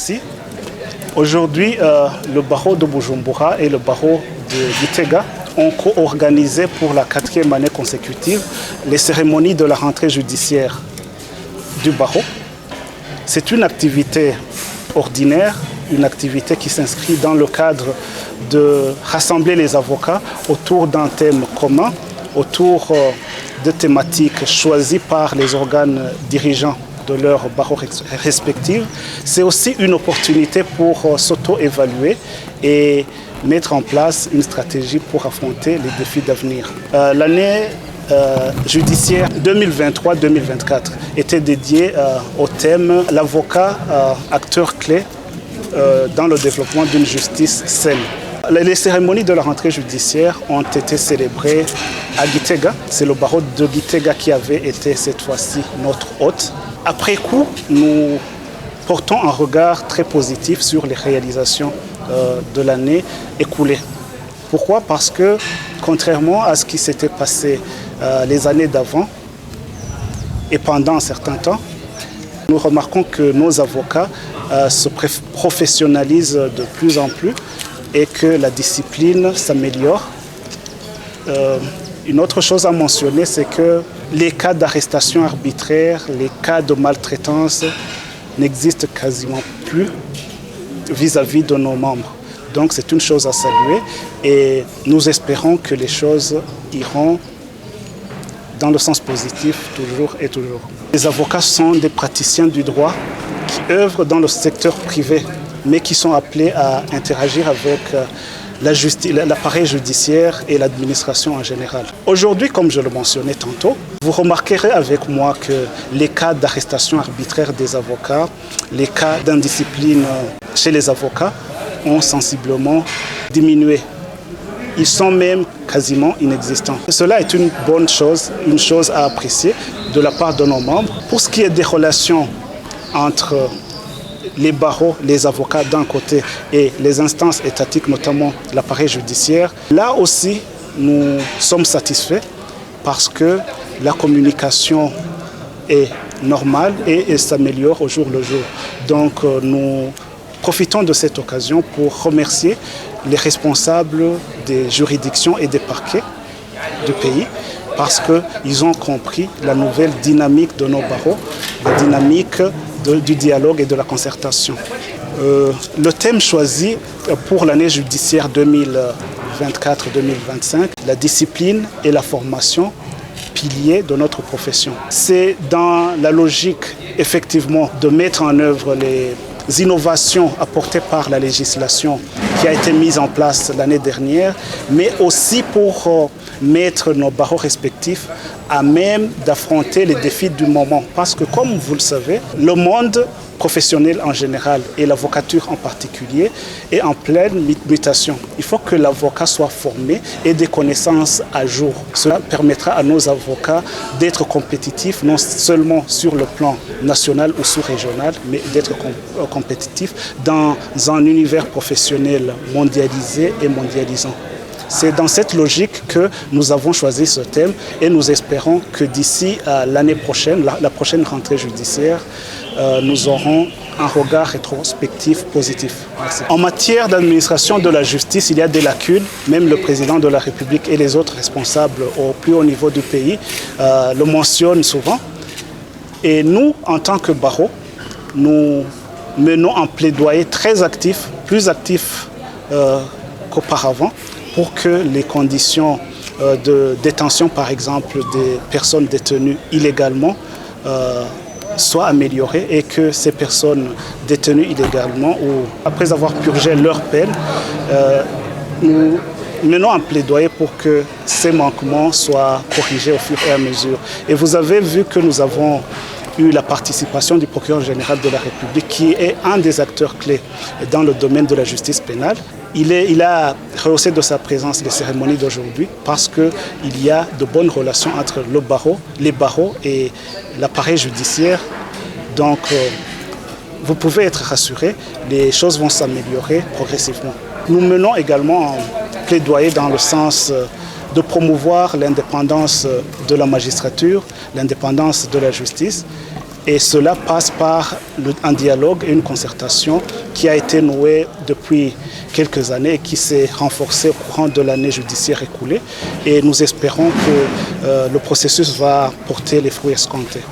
Merci. Aujourd'hui, le barreau de Bujumbura et le barreau de Gitega ont co-organisé pour la 4e année consécutive les cérémonies de la rentrée judiciaire du barreau. C'est une activité ordinaire, une activité qui s'inscrit dans le cadre de rassembler les avocats autour d'un thème commun, autour de thématiques choisies par les organes dirigeants de leurs barreaux respectifs. C'est aussi une opportunité pour s'auto-évaluer et mettre en place une stratégie pour affronter les défis d'avenir. L'année judiciaire 2023-2024 était dédiée au thème « L'avocat, acteur clé dans le développement d'une justice saine ». Les cérémonies de la rentrée judiciaire ont été célébrées à Gitega. C'est le barreau de Gitega qui avait été cette fois-ci notre hôte. Après coup, nous portons un regard très positif sur les réalisations de l'année écoulée. Pourquoi? Parce que, contrairement à ce qui s'était passé les années d'avant et pendant un certain temps, nous remarquons que nos avocats se professionnalisent de plus en plus et que la discipline s'améliore. Une autre chose à mentionner, c'est que les cas d'arrestation arbitraire, les cas de maltraitance n'existent quasiment plus vis-à-vis de nos membres. Donc c'est une chose à saluer et nous espérons que les choses iront dans le sens positif toujours et toujours. Les avocats sont des praticiens du droit qui œuvrent dans le secteur privé, mais qui sont appelés à interagir avec l'appareil judiciaire et l'administration en général. Aujourd'hui, comme je le mentionnais tantôt, vous remarquerez avec moi que les cas d'arrestation arbitraire des avocats, les cas d'indiscipline chez les avocats ont sensiblement diminué. Ils sont même quasiment inexistants. Cela est une bonne chose, une chose à apprécier de la part de nos membres. Pour ce qui est des relations entre les barreaux, les avocats d'un côté et les instances étatiques, notamment l'appareil judiciaire, là aussi, nous sommes satisfaits parce que la communication est normale et s'améliore au jour le jour. Donc, nous profitons de cette occasion pour remercier les responsables des juridictions et des parquets du pays parce qu'ils ont compris la nouvelle dynamique de nos barreaux, la dynamique du dialogue et de la concertation. Le thème choisi pour l'année judiciaire 2024-2025, la discipline et la formation, piliers de notre profession. C'est dans la logique, effectivement, de mettre en œuvre les innovations apportées par la législation qui a été mise en place l'année dernière, mais aussi pour mettre nos barreaux respectifs à même d'affronter les défis du moment. Parce que, comme vous le savez, le monde professionnel en général et l'avocature en particulier est en pleine mutation. Il faut que l'avocat soit formé et des connaissances à jour. Cela permettra à nos avocats d'être compétitifs non seulement sur le plan national ou sous-régional, mais d'être compétitifs dans un univers professionnel mondialisé et mondialisant. C'est dans cette logique que nous avons choisi ce thème et nous espérons que d'ici à l'année prochaine, la prochaine rentrée judiciaire, nous aurons un regard rétrospectif positif. Merci. En matière d'administration de la justice, il y a des lacunes. Même le président de la République et les autres responsables au plus haut niveau du pays le mentionnent souvent. Et nous, en tant que barreau, nous menons un plaidoyer très actif, plus actif qu'auparavant, pour que les conditions de détention, par exemple, des personnes détenues illégalement, soient améliorées et que ces personnes détenues illégalement ou après avoir purgé leur peine, nous menons un plaidoyer pour que ces manquements soient corrigés au fur et à mesure. Et vous avez vu que nous avons eu la participation du procureur général de la République qui est un des acteurs clés dans le domaine de la justice pénale. Il a rehaussé de sa présence les cérémonies d'aujourd'hui parce qu'il y a de bonnes relations entre les barreaux et l'appareil judiciaire. Donc, vous pouvez être rassurés, les choses vont s'améliorer progressivement. Nous menons également un plaidoyer dans le sens de promouvoir l'indépendance de la magistrature, l'indépendance de la justice Et cela passe par un dialogue et une concertation qui a été nouée depuis quelques années et qui s'est renforcée au courant de l'année judiciaire écoulée. Et nous espérons que le processus va porter les fruits escomptés.